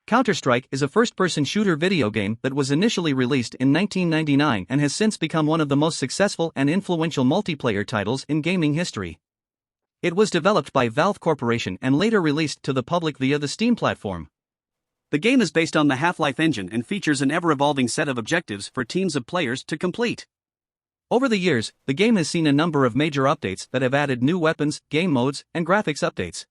Counter-Strike is a first-person shooter video game that was initially released in 1999 and has since become one of the most successful and influential multiplayer titles in gaming history. It was developed by Valve Corporation and later released to the public via the Steam platform. The game is based on the Half-Life engine and features an ever-evolving set of objectives for teams of players to complete. Over the years, the game has seen a number of major updates that have added new weapons, game modes, and graphics updates.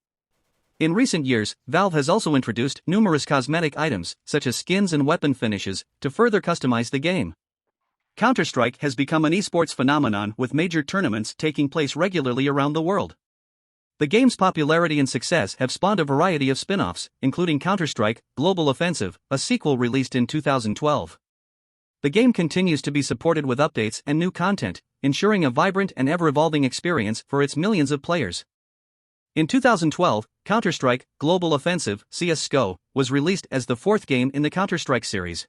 In recent years, Valve has also introduced numerous cosmetic items, such as skins and weapon finishes, to further customize the game. Counter-Strike has become an esports phenomenon with major tournaments taking place regularly around the world. The game's popularity and success have spawned a variety of spin-offs, including Counter-Strike: Global Offensive, a sequel released in 2012. The game continues to be supported with updates and new content, ensuring a vibrant and ever-evolving experience for its millions of players. In 2012, Counter-Strike: Global Offensive (CS:GO) was released as the fourth game in the Counter-Strike series.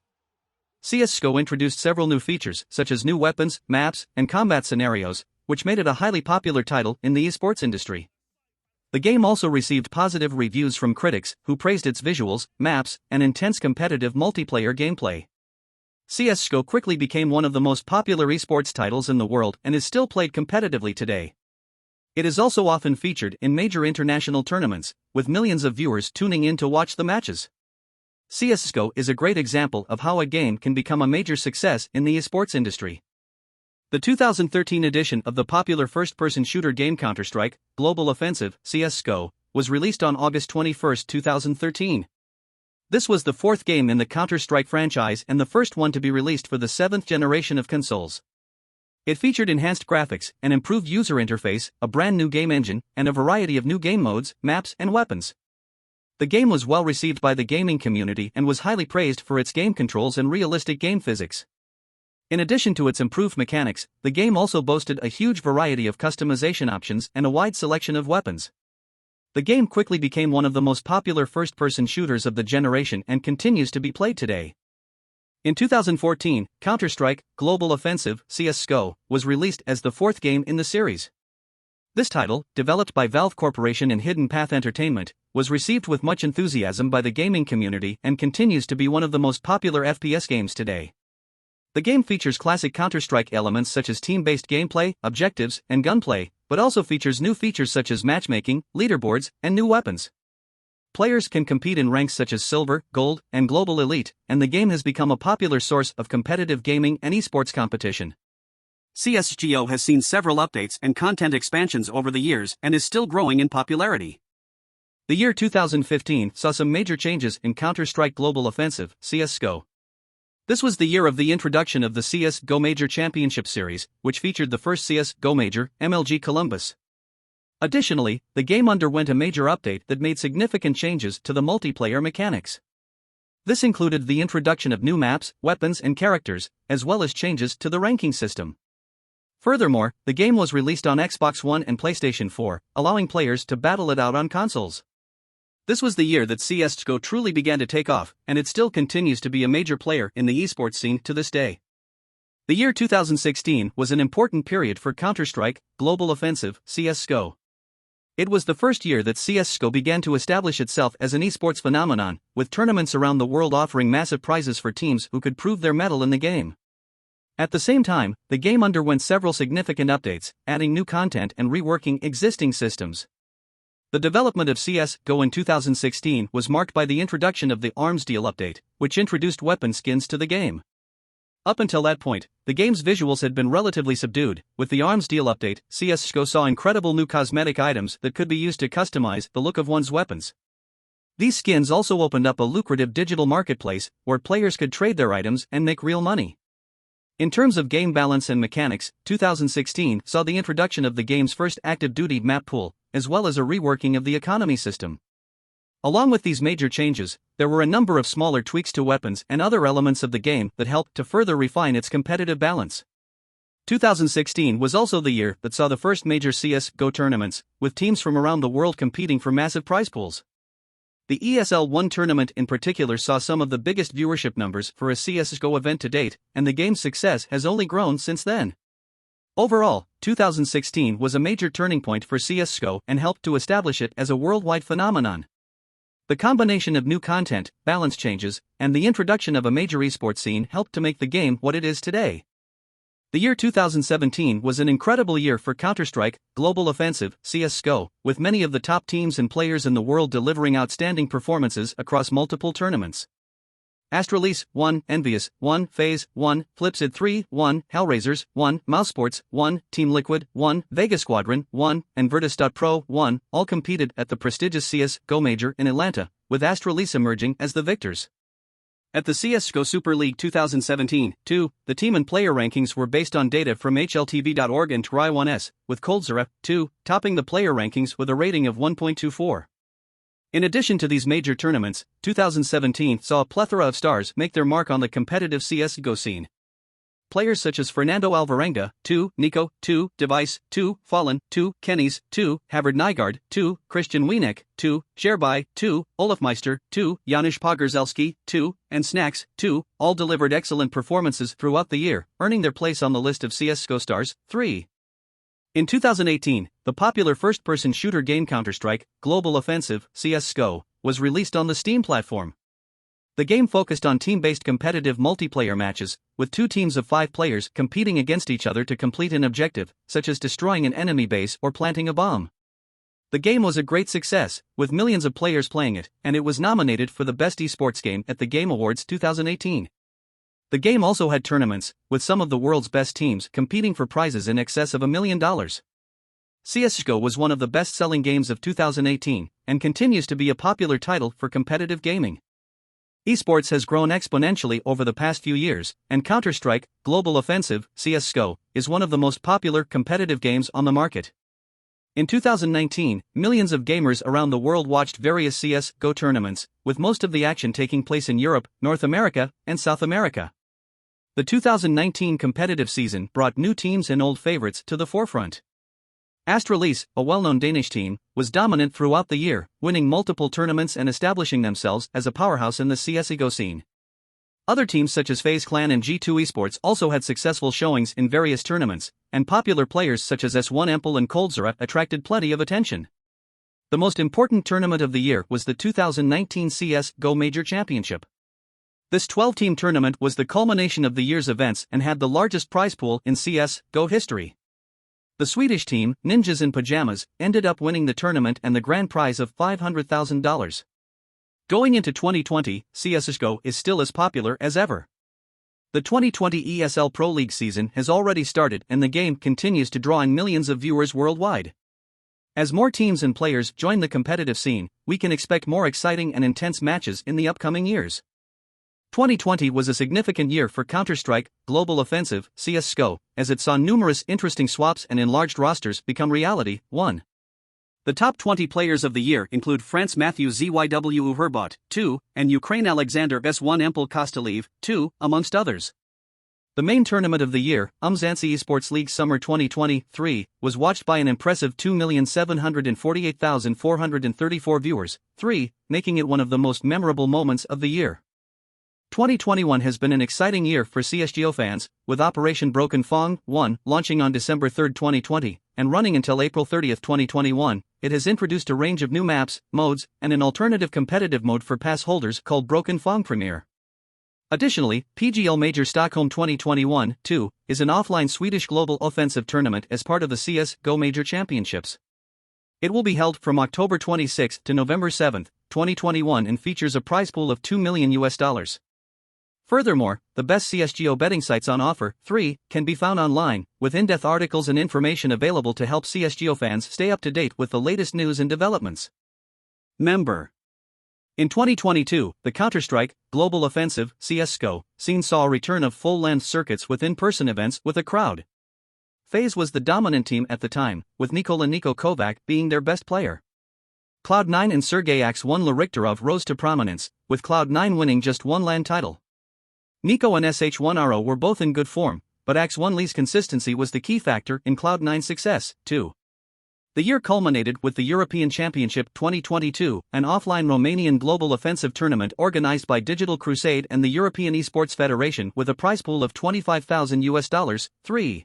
CS:GO introduced several new features such as new weapons, maps, and combat scenarios, which made it a highly popular title in the esports industry. The game also received positive reviews from critics, who praised its visuals, maps, and intense competitive multiplayer gameplay. CS:GO quickly became one of the most popular esports titles in the world and is still played competitively today. It is also often featured in major international tournaments, with millions of viewers tuning in to watch the matches. CS:GO is a great example of how a game can become a major success in the esports industry. The 2013 edition of the popular first-person shooter game Counter-Strike: Global Offensive (CS:GO) was released on August 21, 2013. This was the fourth game in the Counter-Strike franchise and the first one to be released for the seventh generation of consoles. It featured enhanced graphics, an improved user interface, a brand new game engine, and a variety of new game modes, maps, and weapons. The game was well received by the gaming community and was highly praised for its game controls and realistic game physics. In addition to its improved mechanics, the game also boasted a huge variety of customization options and a wide selection of weapons. The game quickly became one of the most popular first-person shooters of the generation and continues to be played today. In 2014, Counter-Strike: Global Offensive (CS:GO) was released as the fourth game in the series. This title, developed by Valve Corporation and Hidden Path Entertainment, was received with much enthusiasm by the gaming community and continues to be one of the most popular FPS games today. The game features classic Counter-Strike elements such as team-based gameplay, objectives, and gunplay, but also features new features such as matchmaking, leaderboards, and new weapons. Players can compete in ranks such as Silver, Gold, and Global Elite, and the game has become a popular source of competitive gaming and esports competition. CS:GO has seen several updates and content expansions over the years and is still growing in popularity. The year 2015 saw some major changes in Counter-Strike: Global Offensive (CS:GO). This was the year of the introduction of the CS::GO Major Championship Series, which featured the first CS::GO Major, MLG Columbus. Additionally, the game underwent a major update that made significant changes to the multiplayer mechanics. This included the introduction of new maps, weapons, and characters, as well as changes to the ranking system. Furthermore, the game was released on Xbox One and PlayStation 4, allowing players to battle it out on consoles. This was the year that CS:GO truly began to take off, and it still continues to be a major player in the esports scene to this day. The year 2016 was an important period for Counter-Strike: Global Offensive (CS:GO). It was the first year that CS:GO began to establish itself as an esports phenomenon, with tournaments around the world offering massive prizes for teams who could prove their mettle in the game. At the same time, the game underwent several significant updates, adding new content and reworking existing systems. The development of CS:GO in 2016 was marked by the introduction of the Arms Deal update, which introduced weapon skins to the game. Up until that point, the game's visuals had been relatively subdued. With the Arms Deal update, CS:GO saw incredible new cosmetic items that could be used to customize the look of one's weapons. These skins also opened up a lucrative digital marketplace, where players could trade their items and make real money. In terms of game balance and mechanics, 2016 saw the introduction of the game's first active duty map pool, as well as a reworking of the economy system. Along with these major changes, there were a number of smaller tweaks to weapons and other elements of the game that helped to further refine its competitive balance. 2016 was also the year that saw the first major CS::GO tournaments, with teams from around the world competing for massive prize pools. The ESL One tournament in particular saw some of the biggest viewership numbers for a CS::GO event to date, and the game's success has only grown since then. Overall, 2016 was a major turning point for CS:GO and helped to establish it as a worldwide phenomenon. The combination of new content, balance changes, and the introduction of a major esports scene helped to make the game what it is today. The year 2017 was an incredible year for Counter-Strike Global Offensive (CS:GO), with many of the top teams and players in the world delivering outstanding performances across multiple tournaments. Astralis 1, Envious 1, FaZe 1, Flipsid 3 1, Hellraisers 1, Mousesports 1, Team Liquid 1, Vega Squadron 1, and Virtus.pro 1 all competed at the prestigious CS:GO Major in Atlanta, with Astralis emerging as the victors. At the CS:GO Super League 2017-2, the team and player rankings were based on data from HLTV.org and TRI1S, with coldzera 2 topping the player rankings with a rating of 1.24. In addition to these major tournaments, 2017 saw a plethora of stars make their mark on the competitive CS:GO scene. Players such as Fernando Alvarenga, 2, Nico, 2, Device, 2, Fallen, 2, Kennys, 2, Havard Nygaard, 2, Christian Wienek, 2, Sherby, 2, Olafmeister, 2, Janusz Pogorzelski, 2, and Snacks, 2, all delivered excellent performances throughout the year, earning their place on the list of CS:GO Stars 3. In 2018, the popular first-person shooter game Counter-Strike Global Offensive (CS:GO) was released on the Steam platform. The game focused on team-based competitive multiplayer matches, with 2 teams of 5 players competing against each other to complete an objective, such as destroying an enemy base or planting a bomb. The game was a great success, with millions of players playing it, and it was nominated for the Best Esports Game at the Game Awards 2018. The game also had tournaments, with some of the world's best teams competing for prizes in excess of $1 million. CS:GO was one of the best-selling games of 2018, and continues to be a popular title for competitive gaming. Esports has grown exponentially over the past few years, and Counter-Strike Global Offensive (CS:GO) is one of the most popular competitive games on the market. In 2019, millions of gamers around the world watched various CS:GO tournaments, with most of the action taking place in Europe, North America, and South America. The 2019 competitive season brought new teams and old favorites to the forefront. Astralis, a well-known Danish team, was dominant throughout the year, winning multiple tournaments and establishing themselves as a powerhouse in the CS:GO scene. Other teams such as FaZe Clan and G2 Esports also had successful showings in various tournaments, and popular players such as S1 Ample and coldzera attracted plenty of attention. The most important tournament of the year was the 2019 CS:GO Major Championship. This 12-team tournament was the culmination of the year's events and had the largest prize pool in CS:GO history. The Swedish team, Ninjas in Pajamas, ended up winning the tournament and the grand prize of $500,000. Going into 2020, CS:GO is still as popular as ever. The 2020 ESL Pro League season has already started and the game continues to draw in millions of viewers worldwide. As more teams and players join the competitive scene, we can expect more exciting and intense matches in the upcoming years. 2020 was a significant year for Counter-Strike Global Offensive (CS:GO), as it saw numerous interesting swaps and enlarged rosters become reality. 1. The top 20 players of the year include France Matthew ZYW Uherbot, 2, and Ukraine Alexander S1 Ample Kostalev, 2, amongst others. The main tournament of the year, Umzansi Esports League Summer 2023, was watched by an impressive 2,748,434 viewers, 3, making it one of the most memorable moments of the year. 2021 has been an exciting year for CS:GO fans, with Operation Broken Fang 1 launching on December 3, 2020, and running until April 30, 2021. It has introduced a range of new maps, modes, and an alternative competitive mode for pass holders called Broken Fang Premier. Additionally, PGL Major Stockholm 2021-2 is an offline Swedish global offensive tournament as part of the CS:GO Major Championships. It will be held from October 26 to November 7, 2021 and features a prize pool of $2 million. Furthermore, the best CS:GO betting sites on offer, 3, can be found online, with in-depth articles and information available to help CS:GO fans stay up to date with the latest news and developments. Member. In 2022, the Counter-Strike Global Offensive (CS:GO) scene saw a return of full-length circuits with in-person events with a crowd. FaZe was the dominant team at the time, with Nikola Niko Kovac being their best player. Cloud9 and Sergei X1 Larikhtarov rose to prominence, with Cloud9 winning just one LAN title. Nico and SH1RO were both in good form, but X1 Lee's consistency was the key factor in Cloud9's success, too. The year culminated with the European Championship 2022, an offline Romanian global offensive tournament organized by Digital Crusade and the European Esports Federation with a prize pool of $25,000. 3.